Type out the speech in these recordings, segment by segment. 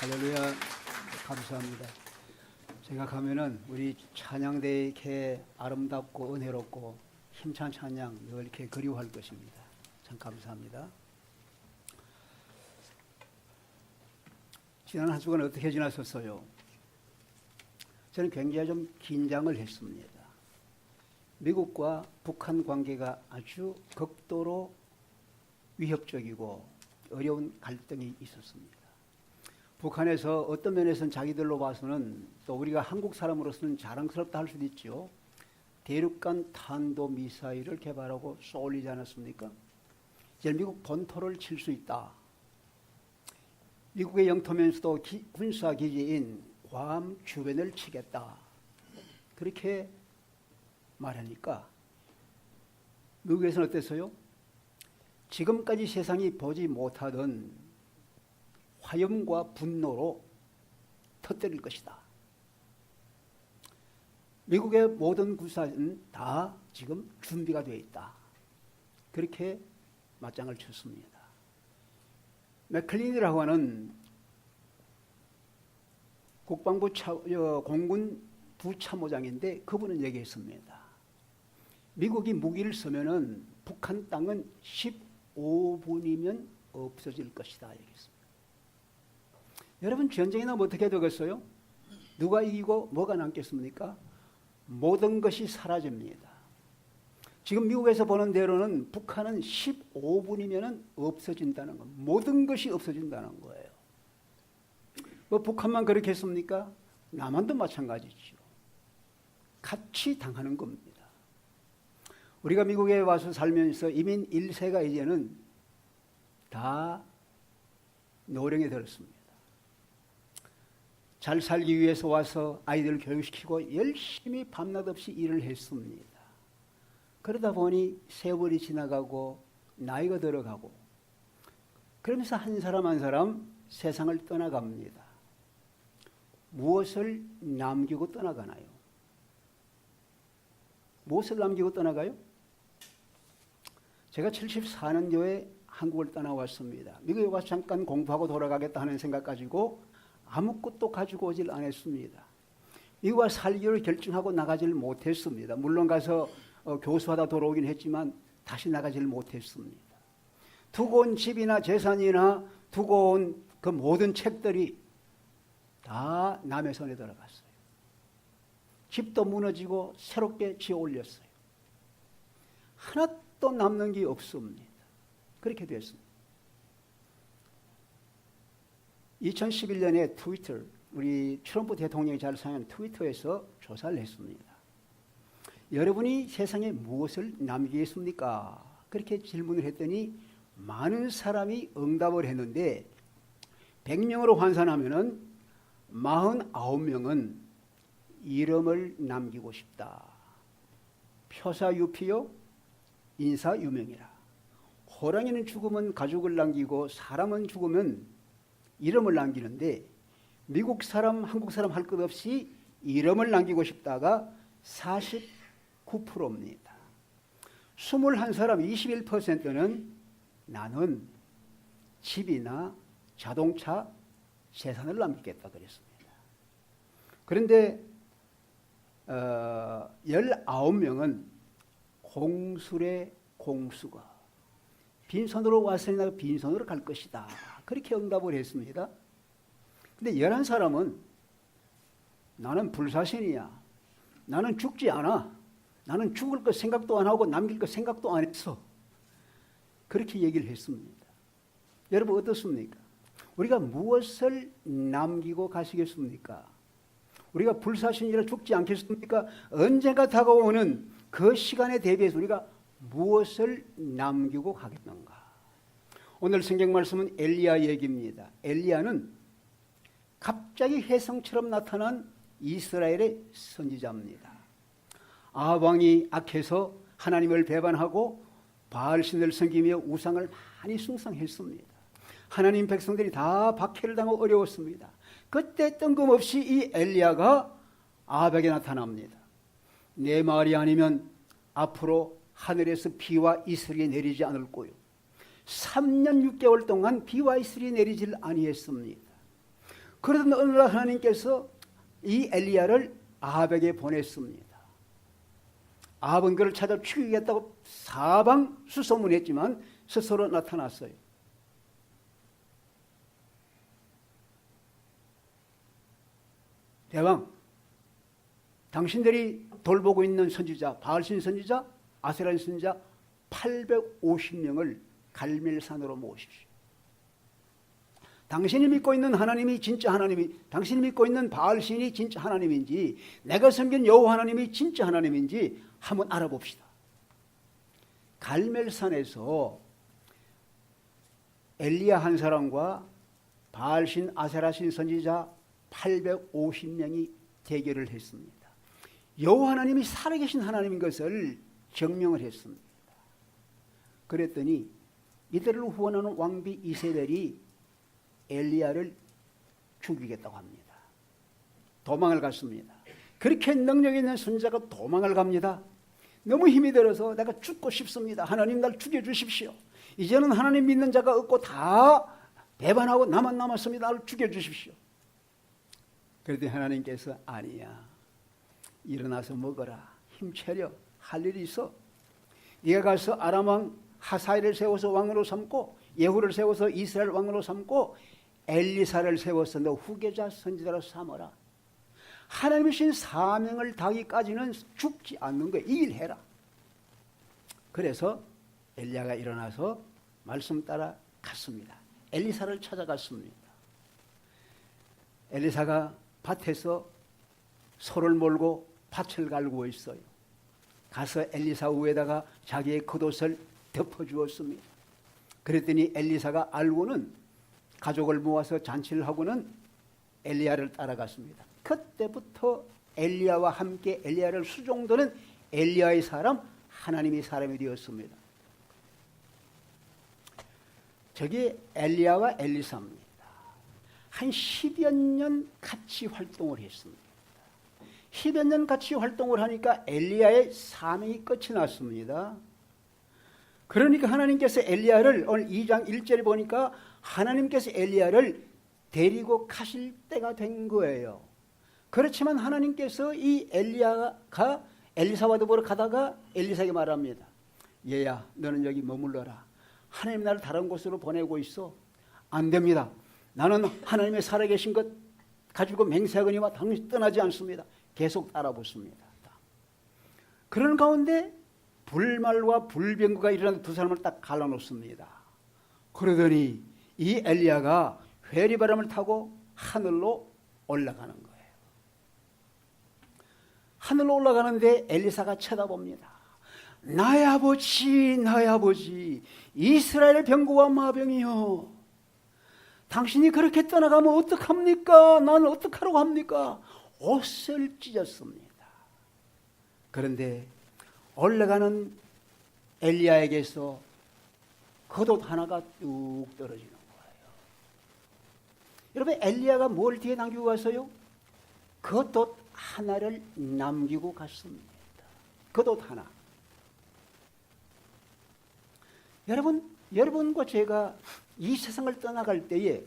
할렐루야. 감사합니다. 생각하면은 우리 찬양대에 이렇게 아름답고 은혜롭고 힘찬 찬양 늘 이렇게 그리워할 것입니다. 참 감사합니다. 지난 한 주간 어떻게 지나셨어요? 저는 굉장히 좀 긴장을 했습니다. 미국과 북한 관계가 아주 극도로 위협적이고 어려운 갈등이 있었습니다. 북한에서 어떤 면에서는 자기들로 봐서는 또 우리가 한국 사람으로서는 자랑스럽다 할 수도 있죠. 대륙간 탄도미사일을 개발하고 쏘리지 않았습니까? 이제 미국 본토를 칠 수 있다. 미국의 영토면서도 군사기지인 괌 주변을 치겠다. 그렇게 말하니까 미국에서는 어땠어요? 지금까지 세상이 보지 못하던 화염과 분노로 터뜨릴 것이다. 미국의 모든 군사는 다 지금 준비가 되어 있다. 그렇게 맞장을 쳤습니다. 맥클린이라고 하는 국방부 공군 부참모장인데 그분은 얘기했습니다. 미국이 무기를 쓰면은 북한 땅은 15분이면 없어질 것이다. 얘기했습니다. 여러분 전쟁이 나면 어떻게 되겠어요? 누가 이기고 뭐가 남겠습니까? 모든 것이 사라집니다. 지금 미국에서 보는 대로는 북한은 15분이면 없어진다는 것, 모든 것이 없어진다는 거예요. 뭐 북한만 그렇게 했습니까? 남한도 마찬가지죠. 같이 당하는 겁니다. 우리가 미국에 와서 살면서 이민 1세가 이제는 다 노령에 들었습니다. 잘 살기 위해서 와서 아이들을 교육시키고 열심히 밤낮 없이 일을 했습니다. 그러다 보니 세월이 지나가고 나이가 들어가고 그러면서 한 사람 한 사람 세상을 떠나갑니다. 무엇을 남기고 떠나가나요? 무엇을 남기고 떠나가요? 제가 74년도에 한국을 떠나왔습니다. 미국에 와서 잠깐 공부하고 돌아가겠다 하는 생각 가지고 아무것도 가지고 오질 않았습니다. 미국 와서 살기를 결정하고 나가질 못했습니다. 물론 가서 교수하다 돌아오긴 했지만 다시 나가질 못했습니다. 두고 온 집이나 재산이나 두고 온 그 모든 책들이 다 남의 손에 들어갔어요. 집도 무너지고 새롭게 지어 올렸어요. 하나도 남는 게 없습니다. 그렇게 됐습니다. 2011년에 트위터, 우리 트럼프 대통령이 잘 사용한 트위터에서 조사를 했습니다. 여러분이 세상에 무엇을 남기겠습니까? 그렇게 질문을 했더니 많은 사람이 응답을 했는데 100명으로 환산하면은 49명은 이름을 남기고 싶다. 표사유피요, 인사유명이라. 호랑이는 죽으면 가죽을 남기고 사람은 죽으면 이름을 남기는데 미국 사람, 한국 사람 할 것 없이 이름을 남기고 싶다가 49%입니다. 21사람 21%는 나는 집이나 자동차, 재산을 남기겠다 그랬습니다. 그런데 19명은 공술의 공수가 빈손으로 왔으니 나도 빈손으로 갈 것이다. 그렇게 응답을 했습니다. 근데 11사람은 나는 불사신이야. 나는 죽지 않아. 나는 죽을 것 생각도 안 하고 남길 것 생각도 안 했어. 그렇게 얘기를 했습니다. 여러분 어떻습니까? 우리가 무엇을 남기고 가시겠습니까? 우리가 불사신이라 죽지 않겠습니까? 언젠가 다가오는 그 시간에 대비해서 우리가 무엇을 남기고 가겠는가? 오늘 성경 말씀은 엘리야 얘기입니다. 엘리야는 갑자기 혜성처럼 나타난 이스라엘의 선지자입니다. 아합 왕이 악해서 하나님을 배반하고 바알신을 섬기며 우상을 많이 숭상했습니다. 하나님 백성들이 다 박해를 당하고 어려웠습니다. 그때 뜬금없이 이 엘리야가 아합에게 나타납니다. 내 말이 아니면 앞으로 하늘에서 비와 이슬이 내리지 않을 거요. 3년 6개월 동안 비와 이슬이 내리질 아니했습니다. 그러던 어느 날 하나님께서 이 엘리야를 아합에게 보냈습니다. 아합은 그를 찾아 죽이겠다고 사방 수소문했지만 스스로 나타났어요. 대왕, 당신들이 돌보고 있는 선지자, 바알신 선지자, 아세라 선지자 850명을 갈멜산으로 모으십시오. 당신이 믿고 있는 하나님이 진짜 하나님이, 당신이 믿고 있는 바알신이 진짜 하나님인지, 내가 섬긴 여호와 하나님이 진짜 하나님인지 한번 알아봅시다. 갈멜산에서 엘리야 한 사람과 바알신, 아세라신 선지자 850명이 대결을 했습니다. 여호와 하나님이 살아계신 하나님인 것을 증명을 했습니다. 그랬더니 이들을 후원하는 왕비 이세벨이 엘리야를 죽이겠다고 합니다. 도망을 갔습니다. 그렇게 능력 있는 선지자가 도망을 갑니다. 너무 힘이 들어서 내가 죽고 싶습니다. 하나님 날 죽여주십시오. 이제는 하나님 믿는 자가 없고 다 배반하고 나만 남았습니다. 나를 죽여주십시오. 그랬더니 하나님께서 아니야. 일어나서 먹어라. 힘차려. 할 일이 있어. 네가 가서 아람 왕 하사엘을 세워서 왕으로 삼고 예후를 세워서 이스라엘 왕으로 삼고 엘리사를 세워서 너 후계자 선지자로 삼아라. 하나님이 주신 사명을 다하기까지는 죽지 않는 거야. 이 일 해라. 그래서 엘리야가 일어나서 말씀 따라 갔습니다. 엘리사를 찾아갔습니다. 엘리사가 밭에서 소를 몰고 밭을 갈고 있어요. 가서 엘리사 위에다가 자기의 겉옷을 덮어주었습니다. 그랬더니 엘리사가 알고는 가족을 모아서 잔치를 하고는 엘리야를 따라갔습니다. 그때부터 엘리야와 함께 엘리야를 수종드는 엘리야의 사람, 하나님의 사람이 되었습니다. 저게 엘리야와 엘리사입니다. 한 10여 년 같이 활동을 했습니다. 10여 년 같이 활동을 하니까 엘리야의 사명이 끝이 났습니다. 그러니까 하나님께서 엘리야를 오늘 2장 1절에 보니까 하나님께서 엘리야를 데리고 가실 때가 된 거예요. 그렇지만 하나님께서 이 엘리야가 엘리사와 더불어 가다가 엘리사에게 말합니다. 얘야, 너는 여기 머물러라. 하나님 나를 다른 곳으로 보내고 있어. 안 됩니다. 나는 하나님의 살아계신 것 가지고 맹세하거니와 당신 떠나지 않습니다. 계속 따라붙습니다. 그런 가운데 불말과 불병거가 일어난 두 사람을 딱 갈라놓습니다. 그러더니 이 엘리야가 회리바람을 타고 하늘로 올라가는 거예요. 하늘로 올라가는데 엘리사가 쳐다봅니다. 나의 아버지, 나의 아버지, 이스라엘 병거와 마병이여, 당신이 그렇게 떠나가면 어떡합니까? 나는 어떡하라고 합니까? 옷을 찢었습니다. 그런데 올라가는 엘리야에게서 겉옷 하나가 뚝 떨어지는 거예요. 여러분, 엘리야가 뭘 뒤에 남기고 갔어요? 겉옷 하나를 남기고 갔습니다. 겉옷 하나. 여러분과 제가 이 세상을 떠나갈 때에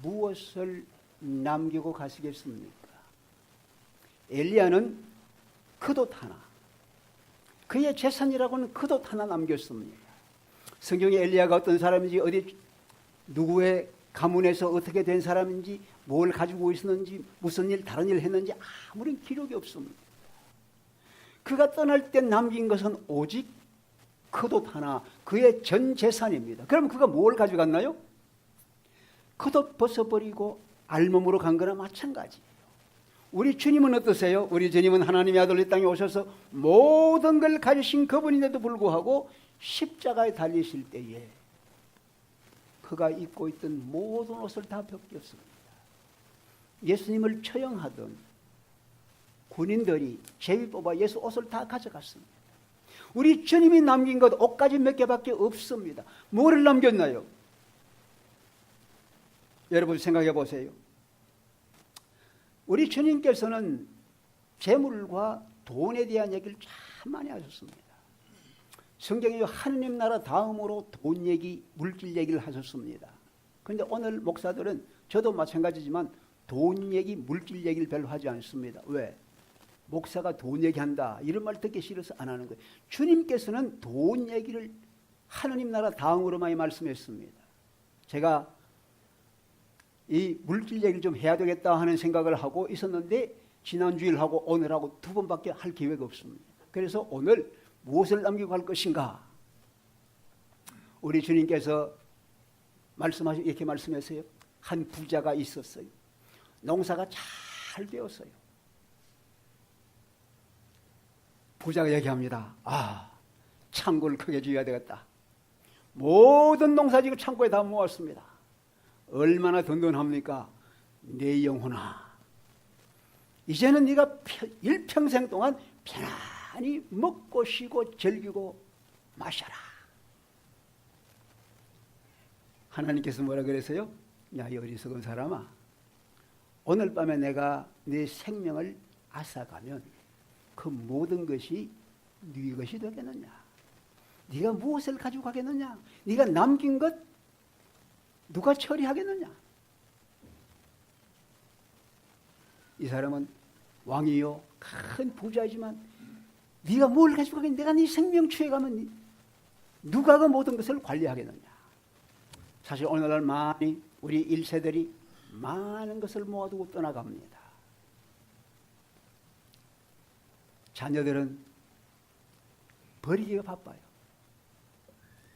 무엇을 남기고 가시겠습니까? 엘리야는 겉옷 하나, 그의 재산이라고는 겉옷 하나 남겼습니다. 성경에 엘리야가 어떤 사람인지, 어디 누구의 가문에서 어떻게 된 사람인지, 뭘 가지고 있었는지, 무슨 일, 다른 일을 했는지 아무런 기록이 없습니다. 그가 떠날 때 남긴 것은 오직 겉옷 하나, 그의 전 재산입니다. 그럼 그가 뭘 가져갔나요? 겉옷 벗어버리고 알몸으로 간 거나 마찬가지예요. 우리 주님은 어떠세요? 우리 주님은 하나님의 아들 이 땅에 오셔서 모든 걸 가지신 그분인데도 불구하고 십자가에 달리실 때에 그가 입고 있던 모든 옷을 다 벗겼습니다. 예수님을 처형하던 군인들이 제비 뽑아 예수 옷을 다 가져갔습니다. 우리 주님이 남긴 것 옷가지 몇 개밖에 없습니다. 뭐를 남겼나요? 여러분 생각해 보세요. 우리 주님께서는 재물과 돈에 대한 얘기를 참 많이 하셨습니다. 성경에 하느님 나라 다음으로 돈 얘기, 물질 얘기를 하셨습니다. 그런데 오늘 목사들은 저도 마찬가지지만 돈 얘기, 물질 얘기를 별로 하지 않습니다. 왜? 목사가 돈 얘기한다 이런 말 듣기 싫어서 안 하는 거예요. 주님께서는 돈 얘기를 하느님 나라 다음으로 많이 말씀했습니다. 제가 이 물질 얘기를 좀 해야 되겠다 하는 생각을 하고 있었는데 지난주일하고 오늘하고 두 번밖에 할 기회가 없습니다. 그래서 오늘 무엇을 남기고 갈 것인가? 우리 주님께서 이렇게 말씀하세요. 한 부자가 있었어요. 농사가 잘 되었어요. 부자가 얘기합니다. 창고를 크게 지어야 되겠다. 모든 농사지고 창고에 다 모았습니다. 얼마나 든든합니까? 내 영혼아, 이제는 네가 일평생 동안 편안히 먹고 쉬고 즐기고 마셔라. 하나님께서 뭐라 그랬어요? 야, 이 어리석은 사람아, 오늘 밤에 내가 네 생명을 앗아가면 그 모든 것이 네 것이 되겠느냐? 네가 무엇을 가지고 가겠느냐? 네가 남긴 것 누가 처리하겠느냐? 이 사람은 왕이요 큰 부자이지만 네가 뭘 가지고 가겠느냐? 내가 네 생명 취해가면 누가 그 모든 것을 관리하겠느냐? 사실 오늘날 많이 우리 1세들이 많은 것을 모아두고 떠나갑니다. 자녀들은 버리기가 바빠요.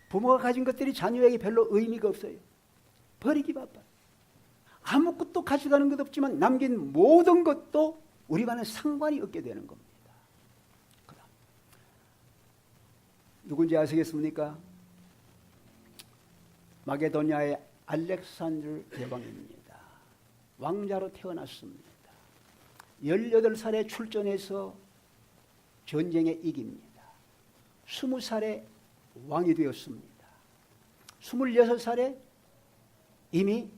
부모가 가진 것들이 자녀에게 별로 의미가 없어요. 버리기 바빠요. 아무것도 가져가는 것 없지만 남긴 모든 것도 우리와는 상관이 없게 되는 겁니다. 그다음 누군지 아시겠습니까? 마게도냐의 알렉산드르 대왕입니다. 왕자로 태어났습니다. 18살에 출전해서 전쟁에 이깁니다. 20살에 왕이 되었습니다. 26살에 이미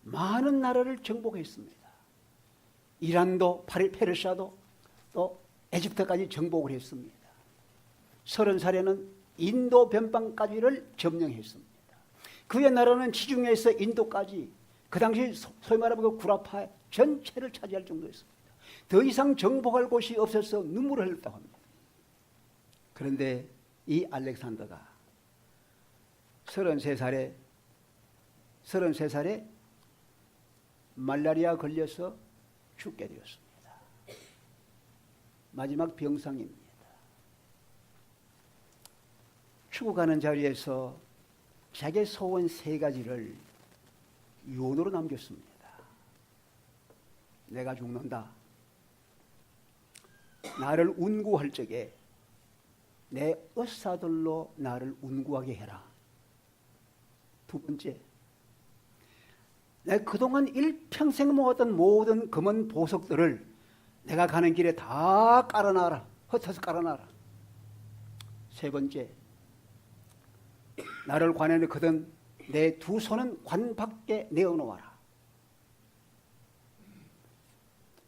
많은 나라를 정복했습니다. 이란도, 페르시아도 또 에집트까지 정복을 했습니다. 30살에는 인도 변방까지를 점령했습니다. 그의 나라는 지중해에서 인도까지 그 당시 소위 말하면 구라파 전체를 차지할 정도였습니다. 더 이상 정복할 곳이 없어서 눈물을 흘렸다고 합니다. 그런데 이 알렉산더가 33살에 말라리아 걸려서 죽게 되었습니다. 마지막 병상입니다. 죽어가는 자리에서 자기의 소원 3가지를 유언으로 남겼습니다. 내가 죽는다. 나를 운구할 적에 내 의사들로 나를 운구하게 해라. 2번째, 내가 그동안 일평생 모았던 모든 금은 보석들을 내가 가는 길에 다 깔아놔라. 흩어서 깔아놔라. 3번째, 나를 관에 넣거든 내 2 손은 관 밖에 내어놓아라.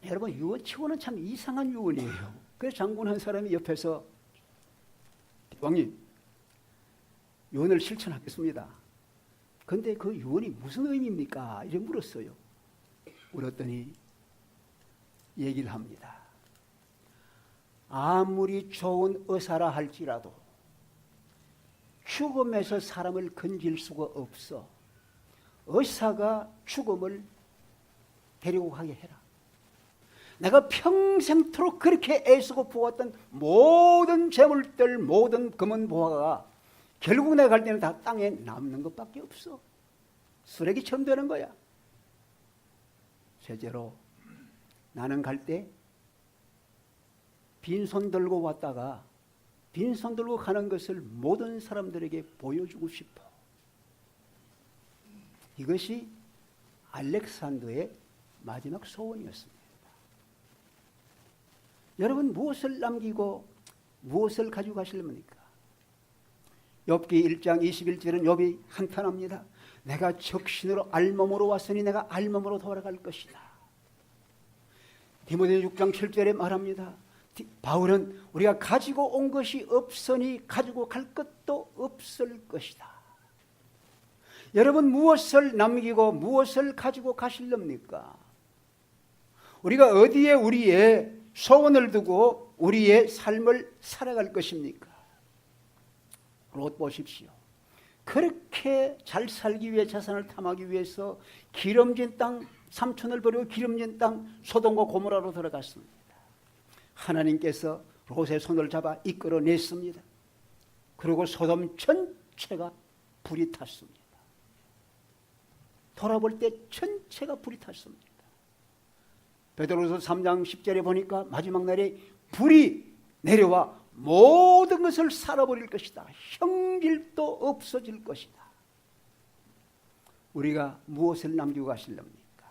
여러분, 유언치고는 참 이상한 유언이에요. 그래서 장군 한 사람이 옆에서 왕님, 유언을 실천하겠습니다. 그런데 그 유언이 무슨 의미입니까? 이렇게 물었어요. 물었더니 얘기를 합니다. 아무리 좋은 의사라 할지라도 죽음에서 사람을 건질 수가 없어. 의사가 죽음을 데리고 가게 해라. 내가 평생토록 그렇게 애쓰고 부었던 모든 재물들, 모든 금은 보화가 결국 내가 갈 때는 다 땅에 남는 것밖에 없어. 쓰레기처럼 되는 거야. 실제로 나는 갈 때 빈손 들고 왔다가 빈손 들고 가는 것을 모든 사람들에게 보여주고 싶어. 이것이 알렉산더의 마지막 소원이었습니다. 여러분, 무엇을 남기고 무엇을 가지고 가실랍니까? 욥기 1장 21절은 욥이 한탄합니다. 내가 적신으로 알몸으로 왔으니 내가 알몸으로 돌아갈 것이다. 디모데 6장 7절에 말합니다. 바울은 우리가 가지고 온 것이 없으니 가지고 갈 것도 없을 것이다. 여러분 무엇을 남기고 무엇을 가지고 가실렵니까? 우리가 어디에 우리의 소원을 두고 우리의 삶을 살아갈 것입니까? 롯 보십시오. 그렇게 잘 살기 위해 자산을 탐하기 위해서 기름진 땅, 삼촌을 버리고 기름진 땅 소돔과 고모라로 들어갔습니다. 하나님께서 롯의 손을 잡아 이끌어냈습니다. 그리고 소돔 전체가 불이 탔습니다. 돌아볼 때 전체가 불이 탔습니다. 베드로서 3장 10절에 보니까 마지막 날에 불이 내려와 모든 것을 살아버릴 것이다. 형질도 없어질 것이다. 우리가 무엇을 남기고 가실렵니까?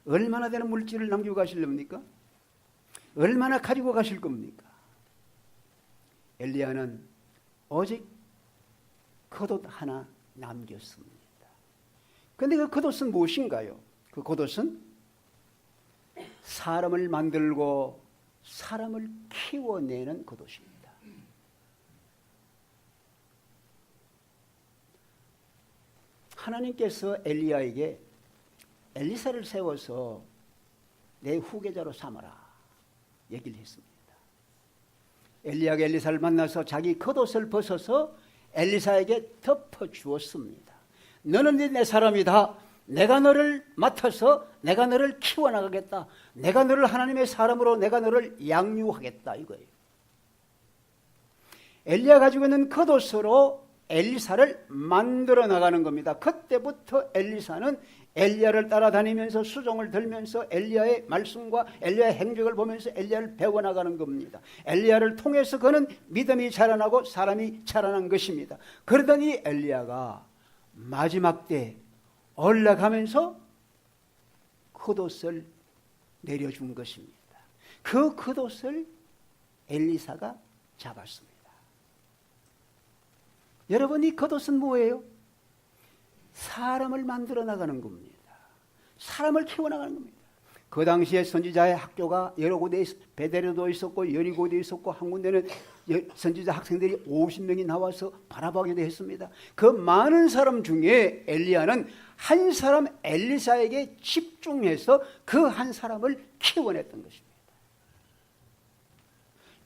얼마나 되는 물질을 남기고 가실렵니까? 얼마나 가지고 가실 겁니까? 엘리야는 오직 겉옷 하나 남겼습니다. 그런데 그 겉옷은 무엇인가요? 그 겉옷은 사람을 만들고 사람을 키워내는 겉옷입니다. 하나님께서 엘리야에게 엘리사를 세워서 내 후계자로 삼아라 얘기를 했습니다. 엘리야가 엘리사를 만나서 자기 겉옷을 벗어서 엘리사에게 덮어주었습니다. 너는 내 사람이다. 내가 너를 맡아서 내가 너를 키워나가겠다. 내가 너를 하나님의 사람으로 내가 너를 양육하겠다 이거예요. 엘리야가 가지고 있는 겉옷으로 엘리사를 만들어 나가는 겁니다. 그때부터 엘리사는 엘리야를 따라다니면서 수종을 들면서 엘리야의 말씀과 엘리야의 행적을 보면서 엘리야를 배워나가는 겁니다. 엘리야를 통해서 그는 믿음이 자라나고 사람이 자라난 것입니다. 그러더니 엘리야가 마지막 때 올라가면서 겉옷을 내려준 것입니다. 그 겉옷을 엘리사가 잡았습니다. 여러분, 이 겉옷은 뭐예요? 사람을 만들어 나가는 겁니다. 사람을 키워나가는 겁니다. 그 당시에 선지자의 학교가 여러 곳에 베델에도 있었고 여리고도 있었고 한 군데는 선지자 학생들이 50명이 나와서 바라보기도 했습니다. 그 많은 사람 중에 엘리야는 한 사람 엘리사에게 집중해서 그 한 사람을 키워냈던 것입니다.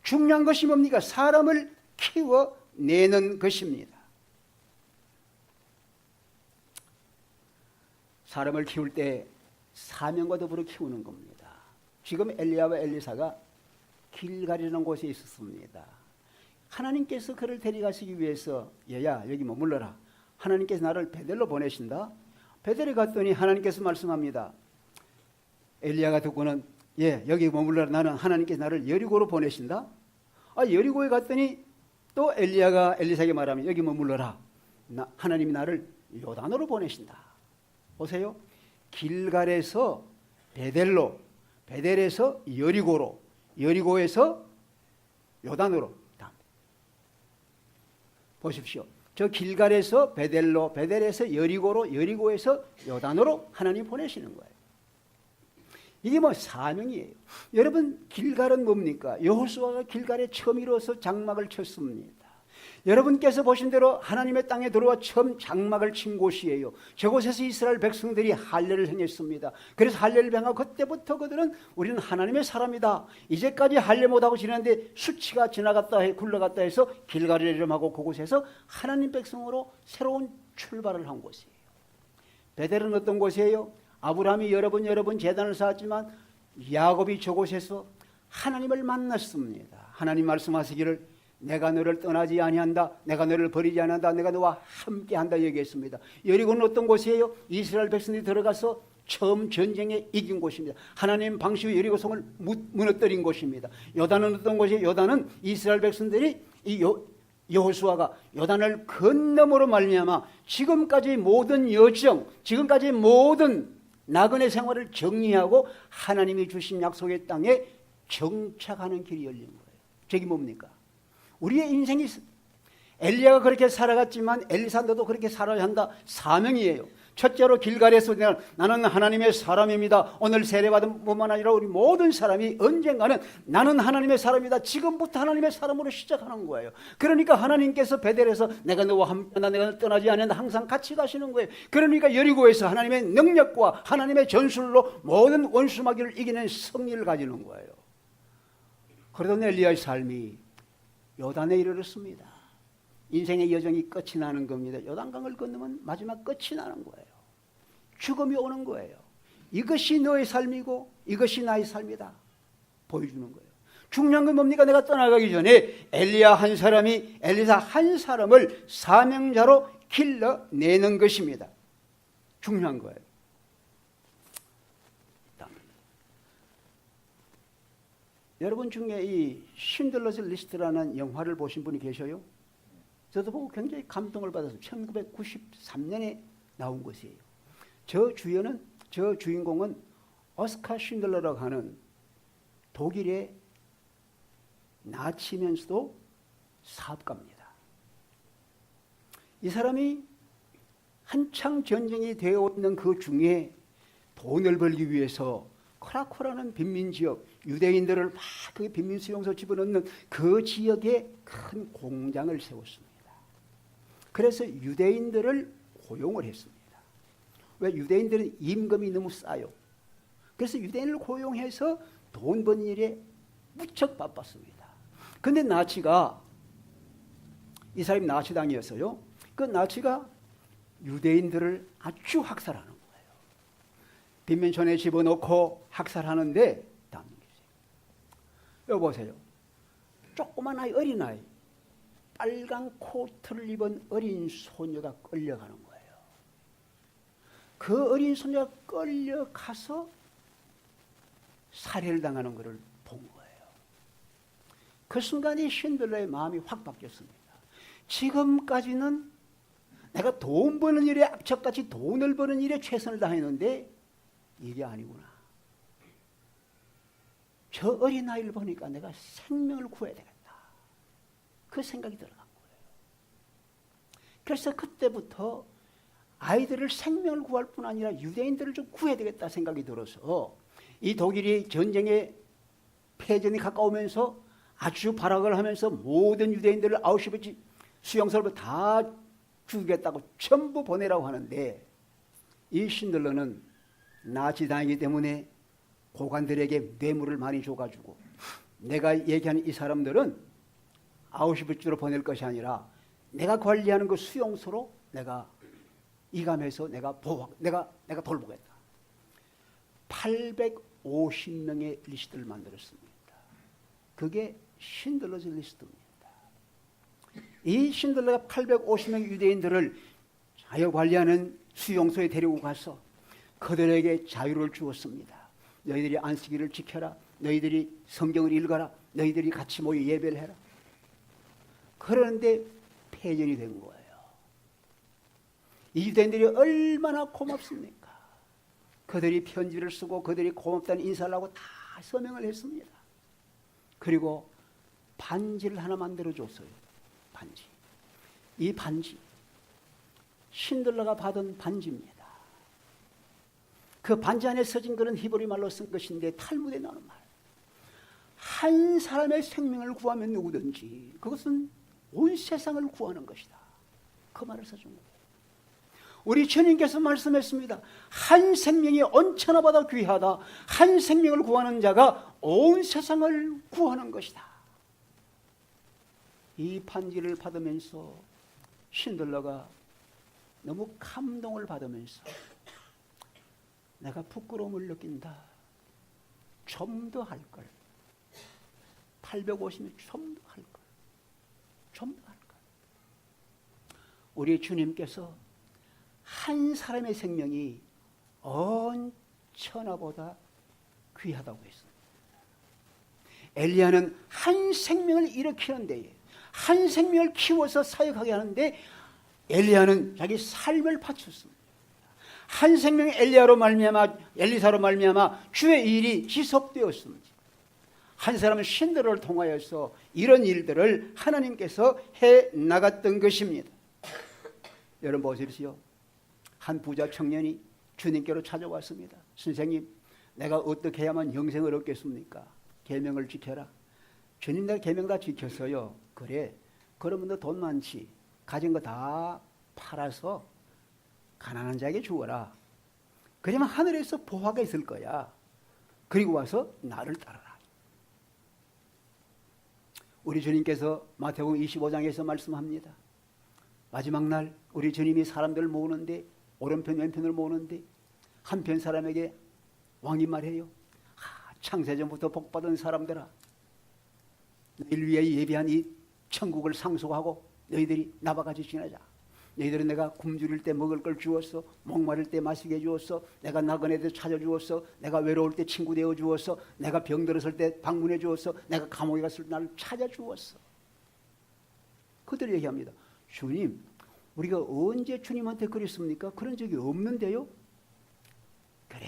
중요한 것이 뭡니까? 사람을 키워내는 것입니다. 사람을 키울 때 사명과 더불어 키우는 겁니다. 지금 엘리야와 엘리사가 길갈이라는 곳에 있었습니다. 하나님께서 그를 데려가시기 위해서 얘야 여기 머물러라. 하나님께서 나를 베델로 보내신다. 베델에 갔더니 하나님께서 말씀합니다. 엘리야가 듣고는 예 여기 머물러라. 나는 하나님께서 나를 여리고로 보내신다. 여리고에 갔더니 또 엘리야가 엘리사에게 말하면 여기 머물러라. 하나님이 나를 요단으로 보내신다. 보세요. 길갈에서 베델로, 베델에서 여리고로, 여리고에서 요단으로. 보십시오. 저 길갈에서 베델로, 베델에서 여리고로, 여리고에서 요단으로 하나님 보내시는 거예요. 이게 뭐 사명이에요. 여러분, 길갈은 뭡니까? 여호수아가 길갈에 처음 이루어서 장막을 쳤습니다. 여러분께서 보신 대로 하나님의 땅에 들어와 처음 장막을 친 곳이에요. 저곳에서 이스라엘 백성들이 할례를 행했습니다. 그래서 할례를 행하고 그때부터 그들은 우리는 하나님의 사람이다. 이제까지 할례 못하고 지냈는데 수치가 지나갔다 굴러갔다 해서 길갈을 이름하고 그곳에서 하나님 백성으로 새로운 출발을 한 곳이에요. 베델은 어떤 곳이에요? 아브라함이 여러 번 제단을 쌓았지만 야곱이 저곳에서 하나님을 만났습니다. 하나님 말씀하시기를 내가 너를 떠나지 아니한다. 내가 너를 버리지 않는다. 내가 너와 함께한다 얘기했습니다. 여리고는 어떤 곳이에요? 이스라엘 백성들이 들어가서 처음 전쟁에 이긴 곳입니다. 하나님 방시 여리고성을 무너뜨린 곳입니다. 요단은 어떤 곳이에요? 요단은 이스라엘 백성들이 여호수아가 요단을 건너므로 말미암아 지금까지 모든 여정, 지금까지 모든 나그네 생활을 정리하고 하나님이 주신 약속의 땅에 정착하는 길이 열린 거예요. 저게 뭡니까? 우리의 인생이 엘리야가 그렇게 살아갔지만 엘리사 너도 그렇게 살아야 한다. 사명이에요. 첫째로 길갈에서 나는 하나님의 사람입니다. 오늘 세례받은 뿐만 아니라 우리 모든 사람이 언젠가는 나는 하나님의 사람이다. 지금부터 하나님의 사람으로 시작하는 거예요. 그러니까 하나님께서 베델에서 내가 너와 함께한다, 내가 너를 떠나지 않는다, 항상 같이 가시는 거예요. 그러니까 여리고에서 하나님의 능력과 하나님의 전술로 모든 원수마귀를 이기는 승리를 가지는 거예요. 그러던 엘리야의 삶이 요단에 이르렀습니다. 인생의 여정이 끝이 나는 겁니다. 요단강을 건너면 마지막 끝이 나는 거예요. 죽음이 오는 거예요. 이것이 너의 삶이고 이것이 나의 삶이다 보여주는 거예요. 중요한 건 뭡니까? 내가 떠나가기 전에 엘리사 한 사람을 사명자로 길러내는 것입니다. 중요한 거예요. 여러분 중에 이 신들러스 리스트라는 영화를 보신 분이 계셔요? 저도 보고 굉장히 감동을 받아서 1993년에 나온 것이에요. 저 주인공은 오스카 신들러라고 하는 독일의 나치면서도 사업가입니다. 이 사람이 한창 전쟁이 되어 있는 그 중에 돈을 벌기 위해서 크라코라는 빈민지역, 유대인들을 막 그 빈민수용소 집어넣는 그 지역에 큰 공장을 세웠습니다. 그래서 유대인들을 고용을 했습니다. 왜? 유대인들은 임금이 너무 싸요. 그래서 유대인을 고용해서 돈 버는 일에 무척 바빴습니다. 그런데 나치가, 이 사람이 나치당이었어요. 그 나치가 유대인들을 아주 학살하는 거예요. 빈민촌에 집어넣고 학살하는데, 여기 보세요. 조그만 아이, 어린아이, 빨간 코트를 입은 어린 소녀가 끌려가는 거예요. 그 어린 소녀가 끌려가서 살해를 당하는 것을 본 거예요. 그 순간에 신들러의 마음이 확 바뀌었습니다. 지금까지는 내가 돈 버는 일에 악착같이 돈을 버는 일에 최선을 다했는데 이게 아니구나. 저 어린아이를 보니까 내가 생명을 구해야 되겠다. 그 생각이 들어간 거예요. 그래서 그때부터 아이들을 생명을 구할 뿐 아니라 유대인들을 좀 구해야 되겠다 생각이 들어서 이 독일이 전쟁에 패전이 가까우면서 아주 발악을 하면서 모든 유대인들을 아우슈비츠 수용소로 다 죽이겠다고 전부 보내라고 하는데 이 신들러는 나치당이기 때문에 고관들에게 뇌물을 많이 줘가지고 내가 얘기하는 이 사람들은 아우슈비츠로 보낼 것이 아니라 내가 관리하는 그 수용소로 내가 이감해서 내가 돌보겠다. 850명의 리스트를 만들었습니다. 그게 신들러스 리스트입니다. 이 신들러가 850명의 유대인들을 자유 관리하는 수용소에 데리고 가서 그들에게 자유를 주었습니다. 너희들이 안식일을 지켜라. 너희들이 성경을 읽어라. 너희들이 같이 모여 예배를 해라. 그런데 폐전이 된 거예요. 이 유대인들이 얼마나 고맙습니까? 그들이 편지를 쓰고 그들이 고맙다는 인사를 하고 다 서명을 했습니다. 그리고 반지를 하나 만들어줬어요. 반지. 이 반지 신들러가 받은 반지입니다. 그 반지 안에 써진 것은 히브리 말로 쓴 것인데 탈무드에 나오는 말. 한 사람의 생명을 구하면 누구든지 그것은 온 세상을 구하는 것이다. 그 말을 써준 거예요. 우리 주님께서 말씀했습니다. 한 생명이 언천하보다 귀하다. 한 생명을 구하는 자가 온 세상을 구하는 것이다. 이 반지를 받으면서 신들러가 너무 감동을 받으면서 내가 부끄러움을 느낀다. 좀 더 할 걸. 850명 좀 더 할 걸. 좀 더 할 걸. 우리 주님께서 한 사람의 생명이 온 천하보다 귀하다고 했습니다. 엘리야는 한 생명을 일으키는 데에 한 생명을 키워서 사역하게 하는데 엘리야는 자기 삶을 바쳤습니다. 한 생명의 엘리야로 말미암아 엘리사로 말미암아 주의 일이 지속되었습니다. 한 사람은 신들을 통하여서 이런 일들을 하나님께서 해 나갔던 것입니다. 여러분 보십시오. 한 부자 청년이 주님께로 찾아왔습니다. 선생님, 내가 어떻게 해야만 영생을 얻겠습니까? 계명을 지켜라. 주님, 내가 계명 다 지켰어요. 그래, 그러면 너 돈 많지? 가진 거 다 팔아서 가난한 자에게 주어라. 그러면 하늘에서 보화가 있을 거야. 그리고 와서 나를 따르라. 우리 주님께서 마태복음 25장에서 말씀합니다. 마지막 날 우리 주님이 사람들을 모으는데, 오른편 왼편을 모으는데 한편 사람에게 왕이 말해요. 창세전부터 복받은 사람들아, 너희를 위해 예비한 이 천국을 상속하고 너희들이 나와 같이 지내자. 너희들은 내가 굶주릴 때 먹을 걸 주었어. 목마를 때 마시게 주었어. 내가 나그네 때 찾아주었어. 내가 외로울 때 친구 되어 주었어. 내가 병들었을 때 방문해 주었어. 내가 감옥에 갔을 때 나를 찾아주었어. 그들이 얘기합니다. 주님, 우리가 언제 주님한테 그랬습니까? 그런 적이 없는데요. 그래,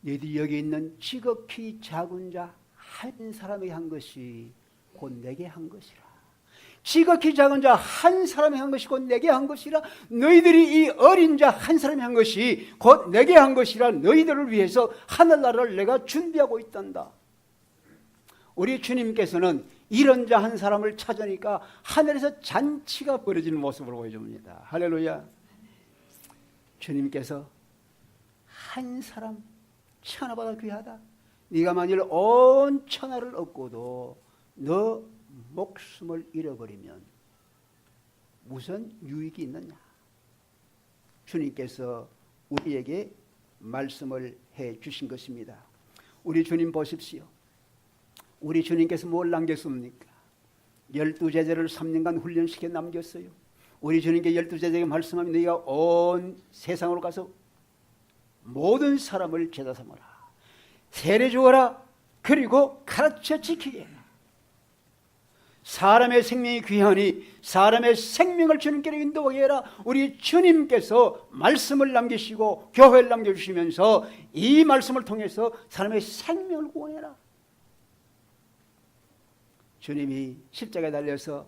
너희들이 여기 있는 지극히 작은 자 한 사람에게 한 것이 곧 내게 한 것이라. 지극히 작은 자 한 사람이 한 것이 곧 내게 한 것이라. 너희들이 이 어린 자 한 사람이 한 것이 곧 내게 한 것이라. 너희들을 위해서 하늘나라를 내가 준비하고 있단다. 우리 주님께서는 이런 자 한 사람을 찾으니까 하늘에서 잔치가 벌어지는 모습을 보여줍니다. 할렐루야. 주님께서 한 사람, 천하보다 귀하다. 네가 만일 온 천하를 얻고도 너 목숨을 잃어버리면 무슨 유익이 있느냐. 주님께서 우리에게 말씀을 해 주신 것입니다. 우리 주님 보십시오. 우리 주님께서 뭘 남겼습니까? 12제자를 3년간 훈련시켜 남겼어요. 우리 주님께 12제자에게 말씀하면 너희가 온 세상으로 가서 모든 사람을 제자 삼아라. 세례 주어라. 그리고 가르쳐 지키게 해라. 사람의 생명이 귀하니 사람의 생명을 주님께로 인도하게 해라. 우리 주님께서 말씀을 남기시고 교회를 남겨주시면서 이 말씀을 통해서 사람의 생명을 구원해라. 주님이 십자가에 달려서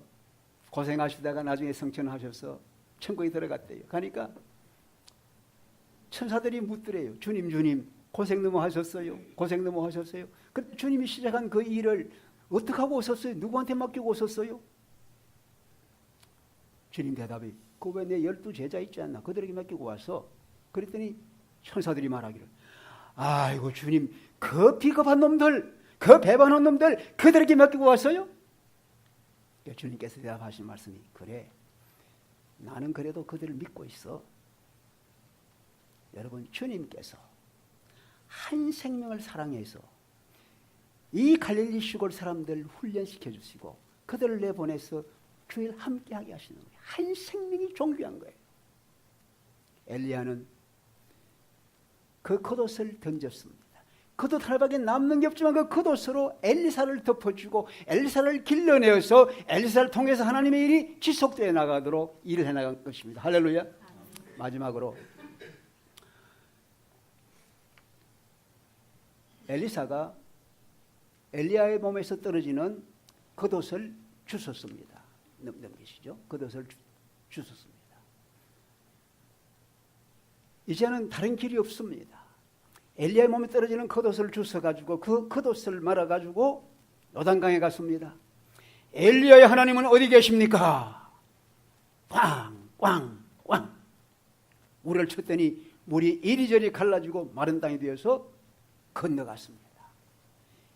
고생하시다가 나중에 성천하셔서 천국에 들어갔대요. 가니까 천사들이 묻더래요. 주님, 주님, 고생 너무 하셨어요. 고생 너무 하셨어요. 그 주님이 시작한 그 일을 어떻게 하고 오셨어요? 누구한테 맡기고 오셨어요? 주님 대답이, 그 왜 내 12제자 있지 않나? 그들에게 맡기고 와서. 그랬더니 천사들이 말하기를, 아이고 주님, 그 비겁한 놈들, 그 배반한 놈들, 그들에게 맡기고 왔어요? 주님께서 대답하신 말씀이, 그래, 나는 그래도 그들을 믿고 있어. 여러분, 주님께서 한 생명을 사랑해서 이 갈릴리 시골 사람들 훈련시켜 주시고 그들을 내보내서 주일 함께하게 하시는 거예요. 한 생명이 존귀한 거예요. 엘리야는 그 겉옷을 던졌습니다. 겉옷 하나밖에 남는 게 없지만 그 겉옷으로 엘리사를 덮어주고 엘리사를 길러내어서 엘리사를 통해서 하나님의 일이 지속되어 나가도록 일을 해나간 것입니다. 할렐루야. 마지막으로 엘리사가 엘리야의 몸에서 떨어지는 겉옷을 주웠습니다. 넘기시죠. 겉옷을 주웠습니다. 이제는 다른 길이 없습니다. 엘리야의 몸에 떨어지는 겉옷을 주워가지고 그 겉옷을 말아가지고 요단강에 갔습니다. 엘리야의 하나님은 어디 계십니까? 꽝꽝꽝 물을 쳤더니 물이 이리저리 갈라지고 마른 땅이 되어서 건너갔습니다.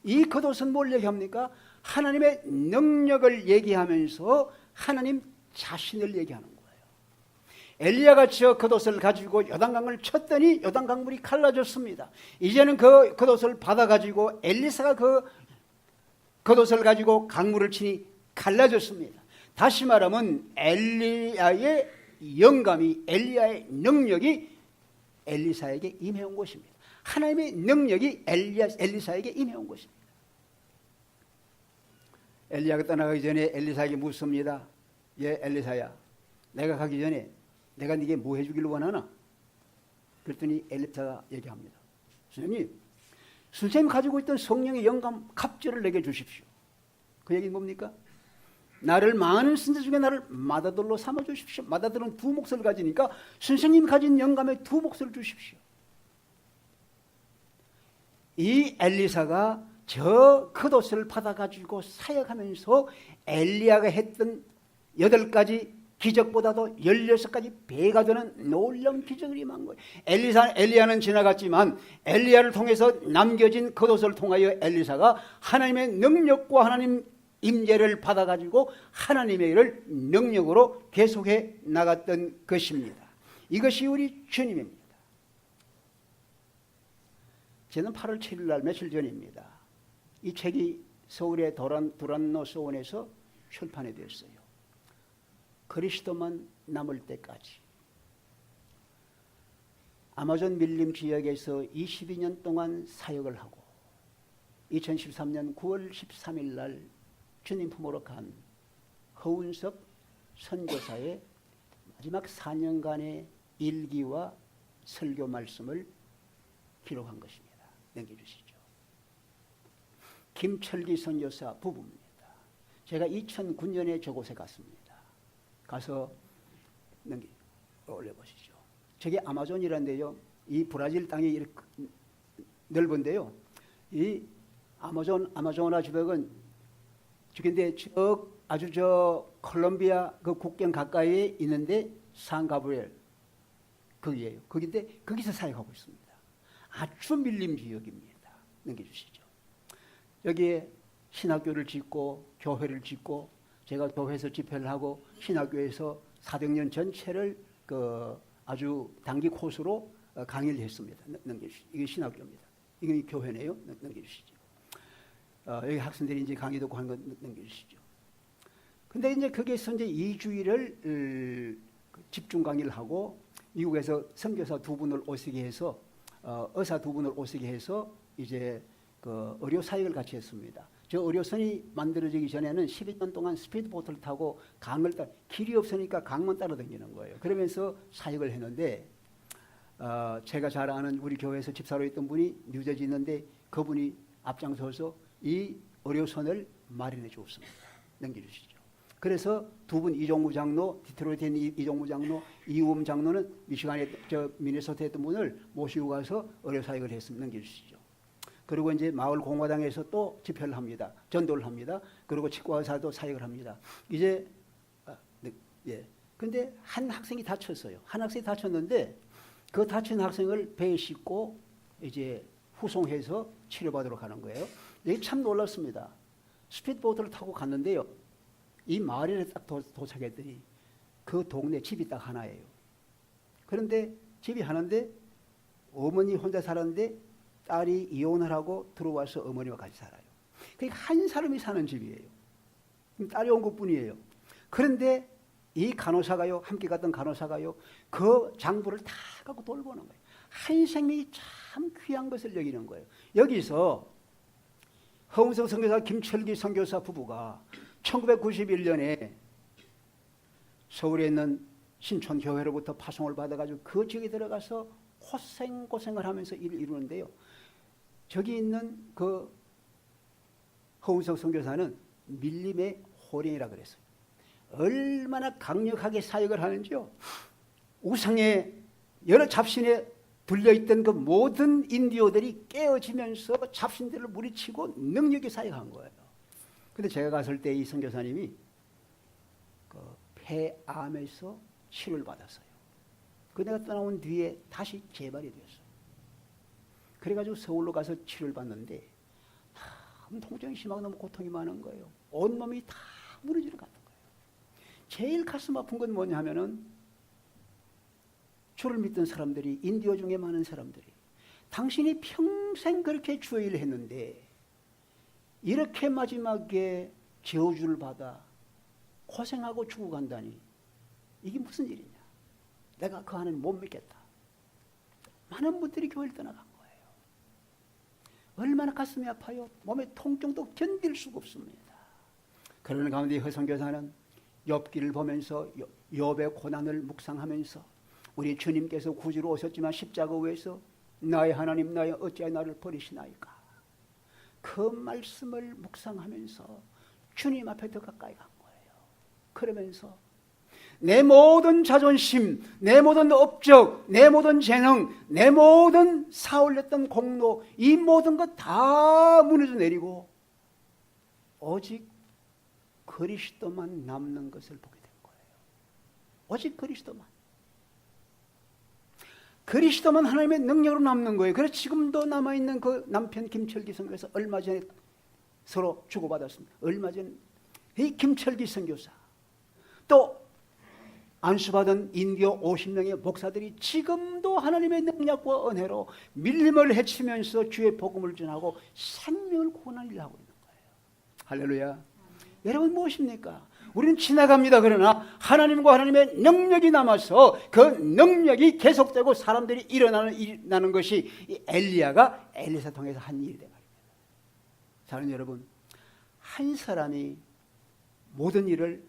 이 겉옷은 뭘 얘기합니까? 하나님의 능력을 얘기하면서 하나님 자신을 얘기하는 거예요. 엘리야가 저 겉옷을 가지고 요단강을 쳤더니 요단강물이 갈라졌습니다. 이제는 그 겉옷을 받아가지고 엘리사가 그 겉옷을 가지고 강물을 치니 갈라졌습니다. 다시 말하면 엘리야의 영감이, 엘리야의 능력이 엘리사에게 임해온 것입니다. 하나님의 능력이 엘리사에게 임해온 것입니다. 엘리야가 떠나가기 전에 엘리사에게 묻습니다. 예, 엘리사야, 내가 가기 전에 내가 네게 뭐 해주기를 원하나? 그랬더니 엘리사가 얘기합니다. 선생님 가지고 있던 성령의 영감 갑절을 내게 주십시오. 그 얘기는 뭡니까? 나를 많은 선자 중에 나를 맏아들로 삼아주십시오. 맏아들은 두 몫을 가지니까 선생님 가진 영감에 두 몫을 주십시오. 이 엘리사가 저 겉옷을 받아가지고 사역하면서 엘리야가 했던 8가지 기적보다도 16가지 배가 되는 놀라운 기적을 임한 거예요. 엘리야는 지나갔지만 엘리야를 통해서 남겨진 겉옷을 통하여 엘리사가 하나님의 능력과 하나님 임재를 받아가지고 하나님의 일을 능력으로 계속해 나갔던 것입니다. 이것이 우리 주님입니다. 저는 8월 7일 날 며칠 전입니다. 이 책이 서울의 두란노 소원에서 출판이 되었어요. 그리스도만 남을 때까지. 아마존 밀림 지역에서 22년 동안 사역을 하고 2013년 9월 13일 날 주님 품으로 간 허운섭 선교사의 마지막 4년간의 일기와 설교 말씀을 기록한 것입니다. 넘겨주시죠. 김철기 선교사 부부입니다. 제가 2009년에 저곳에 갔습니다. 가서 올려보시죠. 저게 아마존이란데요. 이 브라질 땅이 이렇게 넓은데요. 이 아마조나 주백은 근데 아주 콜롬비아 그 국경 가까이에 있는데 산가브리엘 거기에요. 거기인데 거기서 사역하고 있습니다. 아주 밀림 지역입니다. 넘겨주시죠. 여기에 신학교를 짓고 교회를 짓고 제가 교회에서 집회를 하고 신학교에서 400년 전체를 아주 단기 코스로 강의를 했습니다. 넘겨주시죠. 이게 신학교입니다. 이게 교회네요. 넘겨주시죠. 여기 학생들이 이제 강의 듣고 하는 거 넘겨주시죠. 근데 이제 거기에서 이제 2주일을 집중 강의를 하고 미국에서 선교사 2분을 오시게 해서 의사 2분을 오시게 해서 이제 그 의료 사역을 같이 했습니다. 저 의료선이 만들어지기 전에는 12년 동안 스피드보트를 타고 강을 길이 없으니까 강만 따라다니는 거예요. 그러면서 사역을 했는데 제가 잘 아는 우리 교회에서 집사로 있던 분이 뉴저지 있는데 그분이 앞장서서 이 의료선을 마련해 주었습니다. 넘겨주시죠. 그래서 2분 이종무 장로, 디트로이트에 있는 이종무 장로, 이우음 장로는 미시간에 미네소타에 있던 분을 모시고 가서 의료 사역을 했습니다. 넘겨주시죠. 그리고 이제 마을 공화당에서 또 집회를 합니다. 전도를 합니다. 그리고 치과의사도 사역을 합니다. 이제 예. 근데 한 학생이 다쳤어요. 한 학생이 다쳤는데 그 다친 학생을 배에 싣고 이제 후송해서 치료받으러 가는 거예요. 이게 참 놀랐습니다. 스피드보트를 타고 갔는데요. 이 마을에 딱 도착했더니 그 동네 집이 딱 하나예요. 그런데 집이 하나인데 어머니 혼자 살았는데 딸이 이혼을 하고 들어와서 어머니와 같이 살아요. 그러니까 한 사람이 사는 집이에요. 딸이 온 것뿐이에요. 그런데 이 간호사가요, 함께 갔던 간호사가요, 그 장부를 다 갖고 돌보는 거예요. 한 생명이 참 귀한 것을 여기는 거예요. 여기서 허운석 선교사 김철기 선교사 부부가 1991년에 서울에 있는 신촌교회로부터 파송을 받아가지고 그 지역에 들어가서 고생을 하면서 일을 이루는데요. 저기 있는 그 허운석 선교사는 밀림의 호령이라 그랬어요. 얼마나 강력하게 사역을 하는지요. 우상의 여러 잡신에 들려있던 그 모든 인디오들이 깨어지면서 잡신들을 무리치고 능력이 사역한 거예요. 근데 제가 갔을 때 이 선교사님이 그 폐암에서 치료를 받았어요. 그 내가 떠나온 뒤에 다시 재발이 되었어요. 그래가지고 서울로 가서 치료를 받는데 너무 통증이 심하고 너무 고통이 많은 거예요. 온몸이 다 무너지는 것 같은 거예요. 제일 가슴 아픈 건 뭐냐 하면은 주를 믿던 사람들이, 인디오 중에 많은 사람들이 당신이 평생 그렇게 주의 일을 했는데 이렇게 마지막에 저주를 받아 고생하고 죽어간다니 이게 무슨 일이냐. 내가 그 안에는 못 믿겠다. 많은 분들이 교회를 떠나간 거예요. 얼마나 가슴이 아파요. 몸의 통증도 견딜 수가 없습니다. 그러는 가운데 허선교사는 욥기를 보면서 욥의 고난을 묵상하면서 우리 주님께서 구주로 오셨지만 십자가 위에서 나의 하나님 나의 어찌하여 나를 버리시나이까. 그 말씀을 묵상하면서 주님 앞에 더 가까이 간 거예요. 그러면서 내 모든 자존심, 내 모든 업적, 내 모든 재능, 내 모든 쌓아올렸던 공로, 이 모든 것 다 무너져 내리고 오직 그리스도만 남는 것을 보게 된 거예요. 오직 그리스도만. 그리스도만 하나님의 능력으로 남는 거예요. 그래서 지금도 남아있는 그 남편 김철기 선교사 얼마 전에 서로 주고받았습니다. 얼마 전에 이 김철기 선교사 또 안수받은 인도 50명의 목사들이 지금도 하나님의 능력과 은혜로 밀림을 헤치면서 주의 복음을 전하고 생명을 구원하는 일을 하고 있는 거예요. 할렐루야. 여러분 무엇입니까? 우리는 지나갑니다. 그러나 하나님과 하나님의 능력이 남아서 그 능력이 계속되고 사람들이 일어나는 것이 이 엘리야가 엘리사 통해서 한 일이 되는 말입니다. 사랑하는 여러분, 한 사람이 모든 일을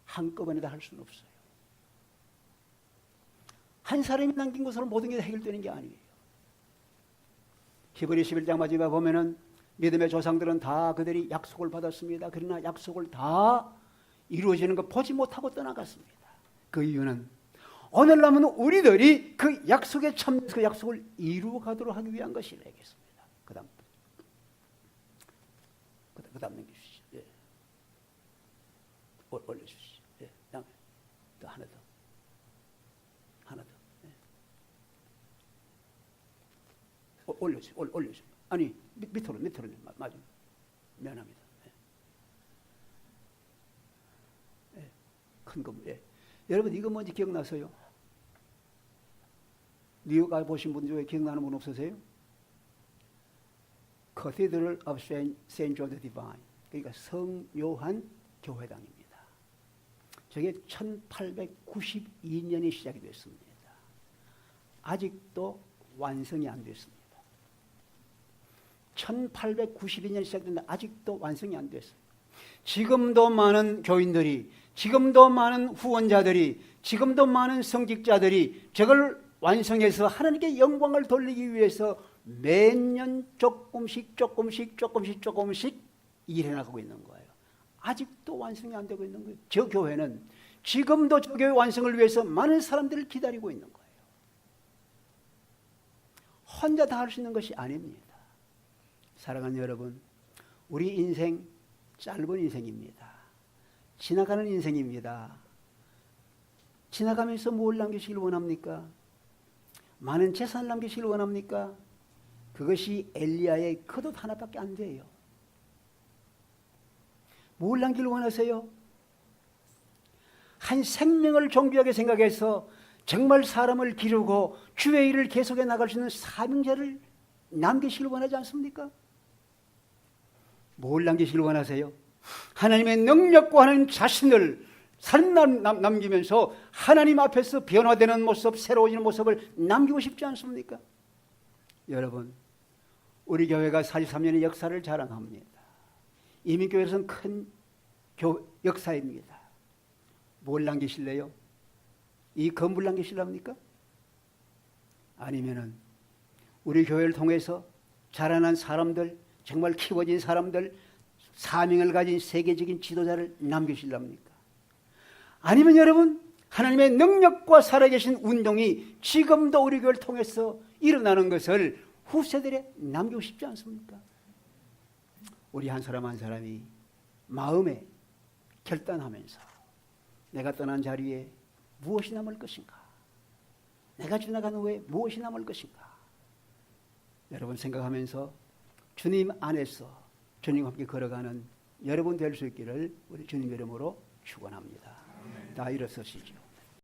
한꺼번에 다 할 수는 없어요. 한 사람이 남긴 것으로 모든 게 해결되는 게 아니에요. 히브리 11장 마지막에 보면은 믿음의 조상들은 다 그들이 약속을 받았습니다. 그러나 약속을 다 이루어지는 거 보지 못하고 떠나갔습니다. 그 이유는 오늘날은 우리들이 그 약속에 참여해서 그 약속을 이루어가도록 하기 위한 것이 되겠습니다. 그 다음 넘겨주시죠. 예. 올려주시죠. 예. 또 하나 더. 하나 더. 예. 올려주세요. 올려주세요. 아니 밑으로 맞아. 미안합니다. 예. 예. 큰 거. 예. 여러분 이거 뭔지 기억나세요? 뉴욕 가 보신 분 중에 기억나는 분 없으세요? Cathedral of Saint John the Divine. 그러니까 성요한 교회당입니다. 저게 1892년에 시작이 됐습니다. 아직도 완성이 안 됐습니다. 1892년에 시작됐는데 아직도 완성이 안 됐어요. 지금도 많은 교인들이, 지금도 많은 후원자들이, 지금도 많은 성직자들이 저걸 완성해서 하나님께 영광을 돌리기 위해서 매년 조금씩 일해나가고 있는 거예요. 아직도 완성이 안 되고 있는 거예요. 저 교회는 지금도 저 교회 완성을 위해서 많은 사람들을 기다리고 있는 거예요. 혼자 다 할 수 있는 것이 아닙니다. 사랑하는 여러분, 우리 인생 짧은 인생입니다. 지나가는 인생입니다. 지나가면서 뭘 남기시길 원합니까? 많은 재산을 남기시길 원합니까? 그것이 엘리야의 겉옷 하나밖에 안 돼요. 뭘 남기를 원하세요? 한 생명을 존귀하게 생각해서 정말 사람을 기르고 주의 일을 계속해 나갈 수 있는 사명자를 남기시길 원하지 않습니까? 뭘 남기시길 원하세요? 하나님의 능력과 하나님 자신을 삶 남기면서 하나님 앞에서 변화되는 모습, 새로워지는 모습을 남기고 싶지 않습니까? 여러분, 우리 교회가 43년의 역사를 자랑합니다. 이민교회에서는 큰 역사입니다. 뭘 남기실래요? 이 건물 남기실랍니까? 아니면은 우리 교회를 통해서 자라난 사람들, 정말 키워진 사람들, 사명을 가진 세계적인 지도자를 남기실랍니까? 아니면 여러분, 하나님의 능력과 살아계신 운동이 지금도 우리 교회를 통해서 일어나는 것을 후세들에 남기고 싶지 않습니까? 우리 한 사람 한 사람이 마음에 결단하면서 내가 떠난 자리에 무엇이 남을 것인가? 내가 지나간 후에 무엇이 남을 것인가? 여러분 생각하면서 주님 안에서 주님과 함께 걸어가는 여러분 될 수 있기를 우리 주님 이름으로 축원합니다. 다 일어서시죠.